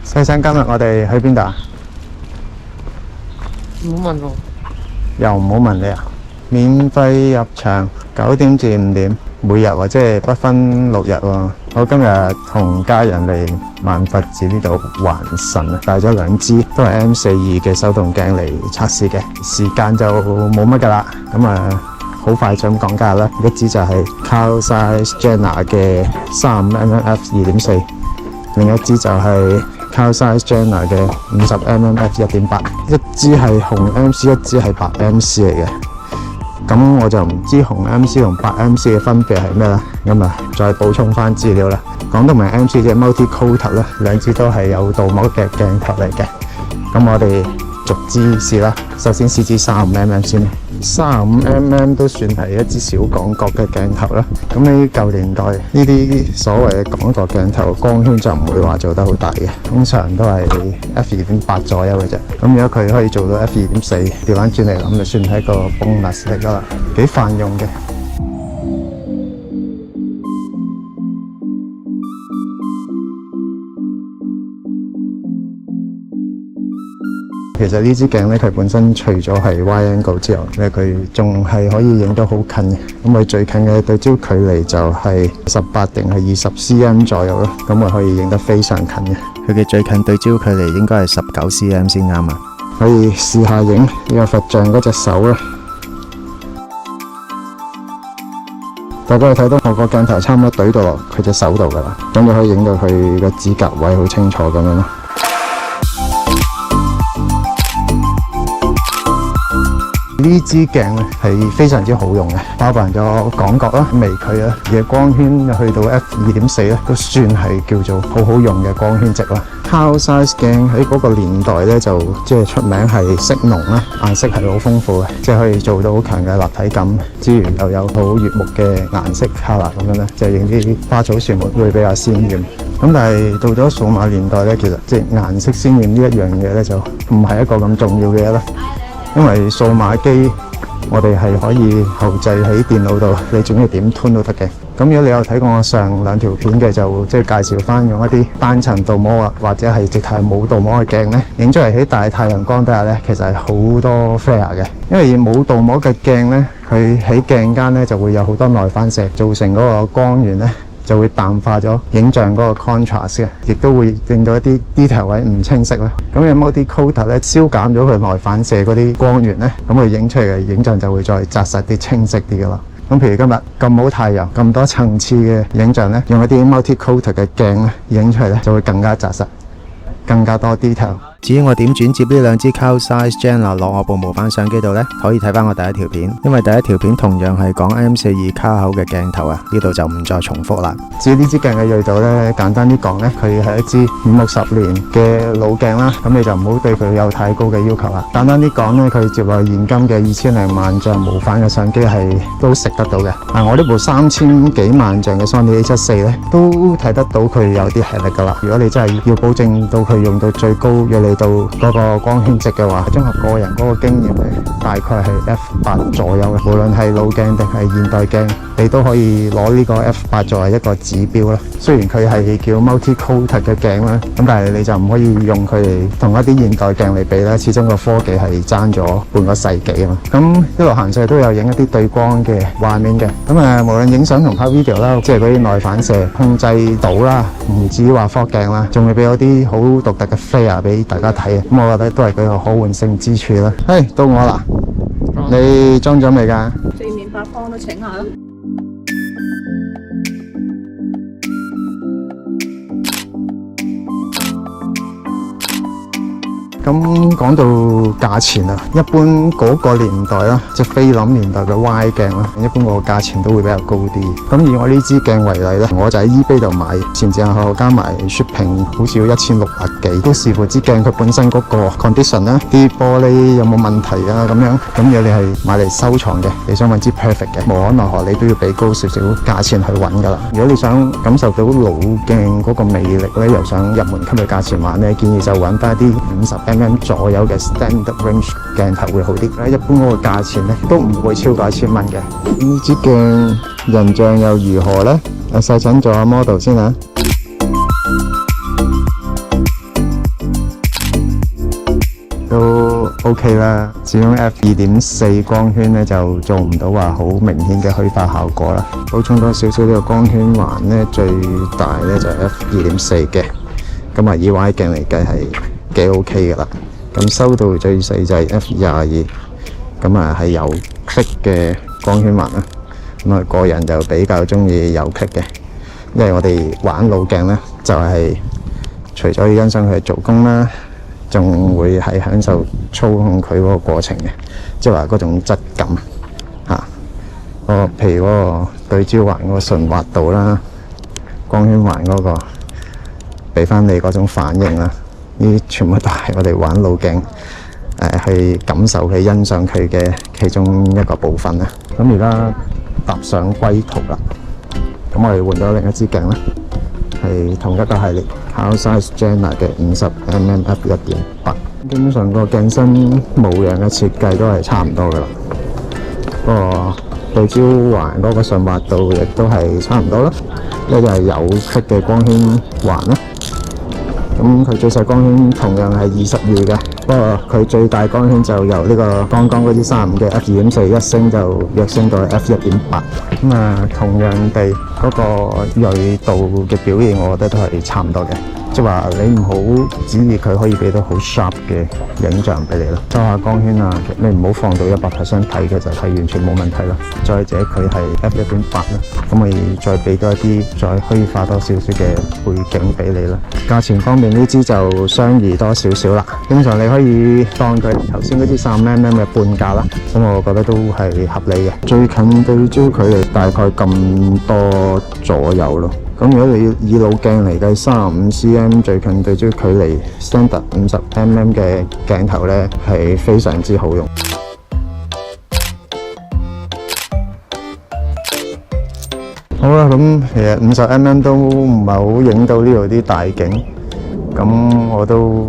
西生，今日我哋去邊度啊？唔好問我。又唔好問你啊！免費入場9點至5點，每日喎，即係不分6日喎。我今日同家人嚟萬佛寺呢度還神啊，帶咗2支都係 M42嘅手動鏡嚟測試嘅，時間就冇乜㗎啦。咁好快就咁講價啦。一支就係 Carl Zeiss Jena 嘅 35mm f2.4， 另一支就係Carl Zeiss Jena 嘅50mm f1.8， 一支係紅 MC， 一支係白 MC 嚟嘅。咁我就唔知紅 MC 同白 MC 嘅分別係咩啦。咁再補充翻資料啦。講到明 MC 嘅 Multi Coater 啦，兩支都係有鍍膜嘅鏡頭嚟嘅。咁我哋逐支試啦。首先試支 35mm 先啦。35mm 都算係一支小廣角嘅鏡頭啦。咁喺舊年代呢啲所謂嘅廣角鏡頭，光圈就唔會話做得好大嘅，通常都係 f2.8 左右嘅啫。咁如果佢可以做到 f2.4， 調翻轉嚟諗就算係一個 bonus 嚟㗎啦，幾泛用嘅。其實呢支鏡咧，佢本身除咗係 wide angle 之外咧，佢仲係可以影到好近嘅。咁佢最近嘅對焦距離就係18定係20 cm 左右咯。咁佢可以影得非常近嘅。佢嘅最近對焦距離應該係19 cm 先啱啊！可以試下影呢個佛像嗰隻手啦。大家睇到我個鏡頭差唔多對到落佢隻手度㗎啦，咁就可以影到佢個指甲位好清楚咁樣咯。呢支鏡咧係非常之好用嘅，包辦咗廣角啦、微距啦，而光圈去到 f2.4 咧，都算係叫做好用嘅光圈值啦。Carl Zeiss 鏡喺嗰個年代咧就即係出名係色濃啦，顏色係好豐富嘅，即係可以做到好強嘅立體感，之餘又有好悅目嘅顏色 color 咁樣咧，就影啲花草樹木會比較鮮豔。咁但係到咗數碼年代咧，其實即係顏色鮮豔呢一樣嘢咧就唔係一個咁重要嘅嘢啦。因為數碼機我哋係可以後製喺電腦度，你中意點 tune 都得嘅。咁如果你有睇過我上2條片嘅，就即係介紹翻用一啲單層鍍膜啊，或者係直頭冇鍍膜嘅鏡咧，影出嚟喺大太陽光底下咧，其實係好多 flare 嘅。因為冇鍍膜嘅鏡咧，佢喺鏡間咧就會有好多內反射，造成嗰個光源咧就會淡化咗影像嗰個 contrast 嘅，亦都會令到一啲 detail 位唔清晰啦。咁有 Multi Coater 咧，消減咗佢內反射嗰啲光源咧，咁佢影出嚟嘅影像就會再紮實啲、清晰啲噶啦。咁譬如今日咁好太陽、咁多層次嘅影像咧，用一啲 Multi Coater 嘅鏡咧，影出嚟咧就會更加紮實、更加多 detail。至於我點轉接呢兩支 Carl Zeiss Jena 落我部無反相機度呢？可以睇翻我第一條片，因為第一條片同樣係講 M42 卡口嘅鏡頭啊，呢度就唔再重複啦。至於呢支鏡嘅鋭度呢，簡單啲講呢，佢係一支50-60年嘅老鏡啦，咁你就唔好對佢有太高嘅要求啦。簡單啲講呢，佢接落現今嘅2000零萬像無反嘅相機係都食得到嘅。我呢部3000幾萬像嘅 Sony A74 呢，都睇得到佢有啲吃力噶啦。如果你真係要保證到佢用到最高嘅嚟到嗰個光圈值嘅話，綜合個人嗰個經驗咧，大概係 F8 左右嘅。無論係老鏡定係現代鏡，你都可以攞呢個 F8 作為一個指標啦。雖然佢係叫 Multi Coater 嘅鏡啦，咁但係你就唔可以用佢嚟同一啲現代鏡嚟比啦。始終個科技係爭咗半個世紀啊嘛。咁一路行上去都有影一啲對光嘅畫面嘅。咁無論影相同拍 video 啦，即係嗰啲內反射控制到啦，唔止話科鏡啦，仲會俾嗰啲好獨特嘅 flare 俾大家睇。咁我覺得都係佢個可換性之處啦。到我啦，你裝咗未㗎？四面八方都請下啦。咁講到價錢啊，一般嗰個年代啦，即係菲林年代嘅 wide 鏡啦，一般個價錢都會比較高啲。咁以我呢支鏡為例咧，我就喺 eBay 度買，前前後後加埋 shipping 好似要1600幾，都視乎支鏡佢本身嗰個 condition 啦，啲玻璃有冇問題啊咁樣。咁如果你係買嚟收藏嘅，你想揾支 perfect 嘅，無可奈何你都要俾高少少價錢去揾㗎啦。如果你想感受到老鏡嗰個魅力咧，又想入門級嘅價錢玩咧，建議就揾翻啲50mm 左右嘅 standard range 鏡頭會好啲。一般嗰個價錢咧都唔會超過1000蚊嘅。呢支鏡人像又如何呢？細陳做下 model 先啊。都 OK 啦。始終 F2.4 光圈咧就做唔到話好明顯嘅虛化效果啦。補充多少少呢個光圈環咧，最大咧就係 F2.4 嘅，咁啊以歪鏡嚟計係幾 OK 噶啦。咁收到最細就係 F22，咁啊係有棘嘅光圈環啦。咁啊個人就比較中意有棘嘅，因為我哋玩老鏡咧就係、除咗要欣賞佢做工啦，仲會係享受操控佢嗰個過程嘅，即係話嗰種質感嚇。譬如嗰個對焦環嗰個順滑度啦，光圈環嗰個俾翻你嗰種反應啦，呢啲全部都係我哋玩老鏡去感受佢、欣賞佢嘅其中一個部分啦。咁而家踏上歸途啦，咁我哋換咗另一支鏡啦，係同一個系列 Carl Zeiss Jena 嘅50mm f1.8，基本上個鏡身模樣嘅設計都係差唔多噶啦。個對焦環嗰個順滑度亦都係差唔多啦，呢個係有棘嘅光圈環啦。咁佢最細光圈同樣係20U嘅，不過佢最大光圈就由呢個剛剛嗰支35嘅 F2.4一升就躍升到 F1.8。咁啊，同樣地嗰個鋭度嘅表現，我覺得都係差唔多嘅。即係話你唔好指意佢可以俾到好 sharp 嘅影像俾你咯，收下光圈啊，你唔好放到100% 睇嘅就係完全冇問題啦。再者佢係 F1.8 啦，咁我再俾多一啲再虛化多少少嘅背景俾你啦。價錢方面呢支就相宜多少少啦，基本上你可以當佢頭先嗰支35mm嘅半價啦，咁我覺得都係合理嘅。最近對焦距離大概咁多左右咯。咁如果你以老鏡嚟計，35cm 最近對焦距離 standard 50mm 嘅鏡頭咧係非常之好用。好啦，咁其實50mm都唔係好影到呢度啲大景，咁我都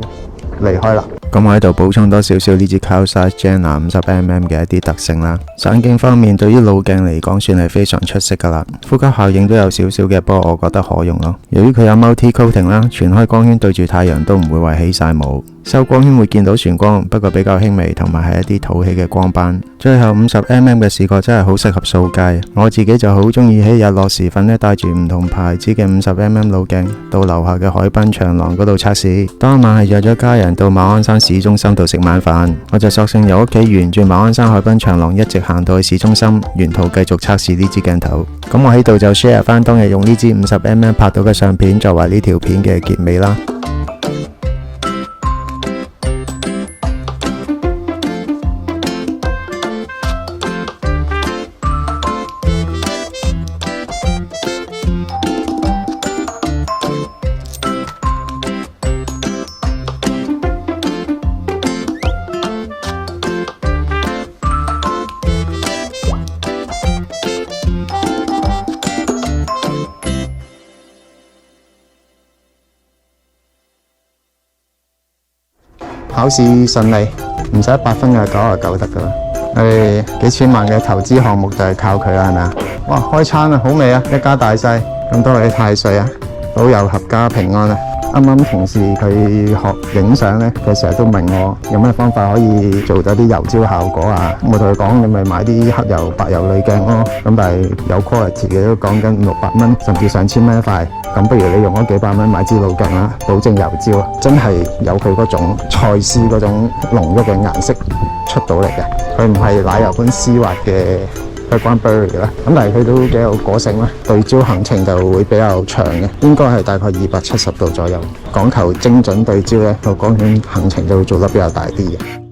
離開啦。咁我喺度補充多少少呢支 Carl Zeiss Jena 50mm 嘅一啲特性啦。散景方面，對於老鏡嚟講算係非常出色噶啦。呼吸效應都有少少嘅，不過我覺得可用咯。由於佢有 multi coating 啦，全開光圈對住太陽都唔會話起晒霧。收光圈會見到眩光，不過比較輕微，同埋係一啲討喜嘅光斑。最後50mm嘅視覺真係好適合掃街，我自己就好中意喺日落時分呢，帶住唔同牌子嘅50mm老鏡到樓下嘅海濱長廊嗰度測試。當晚係約咗家人到馬鞍山市中心度食晚飯，我就索性由屋企沿住馬鞍山海濱長廊一直行到去市中心，沿途繼續測試呢支鏡頭。咁我喺度就 share 翻當日用呢支50mm拍到嘅相片，作為呢條片嘅結尾啦。考試順利，唔使100分嘅99得噶啦。我哋幾千萬嘅投資項目就係靠佢啦，係咪啊？哇，開餐啊，好味啊，一家大細咁多位太歲啊，保佑合家平安啊！啱啱同事佢學影相咧，佢成日都問我有咩方法可以做到啲油焦效果啊？我同佢講，你咪買啲黑油、白油濾鏡咯。咁但係有 quality 嘅都講緊500-600蚊，甚至上千蚊一塊。咁不如你用嗰幾百蚊買支老鏡啦，保證油焦，真係有佢嗰種蔡司嗰種濃郁嘅顏色出到嚟嘅。佢唔係奶油般絲滑嘅關 Berry 嘅啦，咁但係佢都幾有果性啦。對焦行程就會比較長嘅，應該係大概270度左右。講求精準對焦咧，個光圈行程就會做得比較大啲嘅。